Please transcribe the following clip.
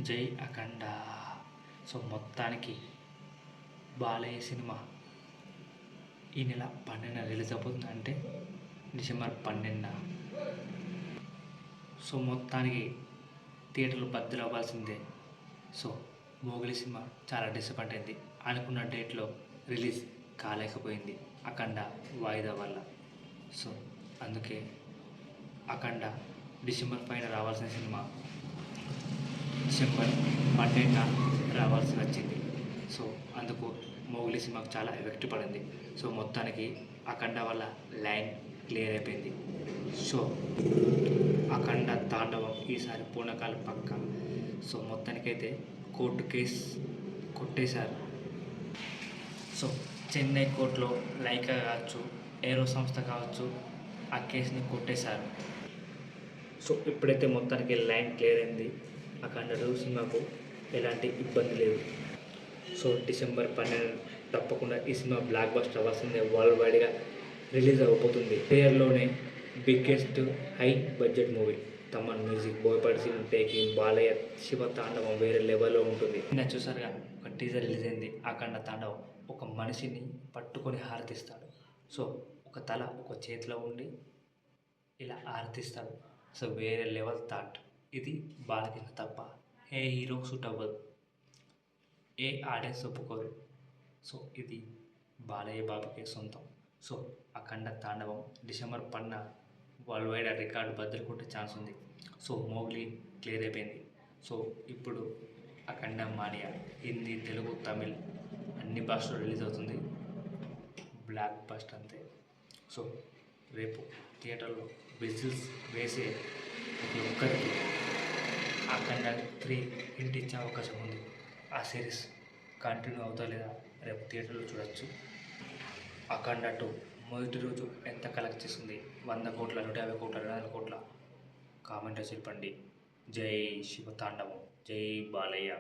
జై అఖండ. సో మొత్తానికి బాలయ్య సినిమా ఈ నెల 12న రిలీజ్ అవుతుంది, అంటే డిసెంబర్ 12న. సో మొత్తానికి థియేటర్లు బద్దలు అవ్వాల్సిందే. సో మోగిలి సినిమా చాలా డిసప్పాయింట్ అయింది. అనుకున్న డేట్లో రిలీజ్ కాలేకపోయింది అఖండ వాయిదా వల్ల. సో అందుకే అఖండ డిసెంబర్ 5న రావాల్సిన సినిమా డిసెంబర్ 12న రావాల్సి వచ్చింది. సో అందుకు మోగిలి సినిమాకు చాలా ఎఫెక్ట్ పడింది. సో మొత్తానికి అఖండ వల్ల లైన్ క్లియర్ అయిపోయింది. సో అఖండ తాండవం ఈసారి పూర్ణకాలం పక్క. సో మొత్తానికైతే కోర్టు కేసు కొట్టేశారు. సో చెన్నై కోర్టులో లైకా కావచ్చు, ఏరో సంస్థ కావచ్చు, ఆ కేసుని కొట్టేశారు. సో ఇప్పుడైతే మొత్తానికి లైన్ క్లియర్ అయింది. అఖండ 2 సినిమాకు ఎలాంటి ఇబ్బంది లేదు. సో డిసెంబర్ 12 తప్పకుండా ఈ సినిమా బ్లాక్ బస్టర్ అవ్వాల్సిందే. వరల్డ్ వైడ్గా రిలీజ్ అవ్వబోతుంది. పేరులోనే biggest high budget movie. Thaman music, Boyapati cinema taking, Balayya Shiva తాండవం వేరే లెవెల్లో ఉంటుంది. నిన్న చూసారుగా ఒక టీజర్ రిలీజ్ అయింది. అఖండ తాండవం ఒక మనిషిని పట్టుకొని హారతిస్తాడు. సో ఒక తల ఒక చేతిలో ఉండి ఇలా హారతిస్తాడు. సో వేరే లెవెల్ థాట్. ఇది బాలకృష్ణ తప్ప ఏ హీరోకి సూట్ అవ్వదు, ఏ ఆడియన్స్ ఒప్పుకోరు. సో ఇది బాలయ్య బాబుకే సొంతం. సో అఖండ తాండవం డిసెంబర్ 12న వరల్డ్ వైడ్ రికార్డు బద్దలు కొట్టే ఛాన్స్ ఉంది. సో మోగ్లీ క్లియర్ అయిపోయింది. సో ఇప్పుడు అఖండ మానియా హిందీ, తెలుగు, తమిళ్ అన్ని భాషలో రిలీజ్ అవుతుంది. బ్లాక్ బస్టర్ అంతే. సో రేపు థియేటర్లో విజిల్స్ వేసే ప్రతి ఒక్కరికి అఖండ 3 హింట్ ఇచ్చే అవకాశం ఉంది. ఆ సిరీస్ కంటిన్యూ అవుతా లేదా రేపు థియేటర్లో చూడొచ్చు. అఖండ 2 మొదటి రోజు ఎంత కలెక్ట్ చేస్తుంది? 100 కోట్ల, 150 కోట్ల, 200 కోట్ల? కామెంట్లో చెప్పండి. జై శివ తాండవం, జై బాలయ్య.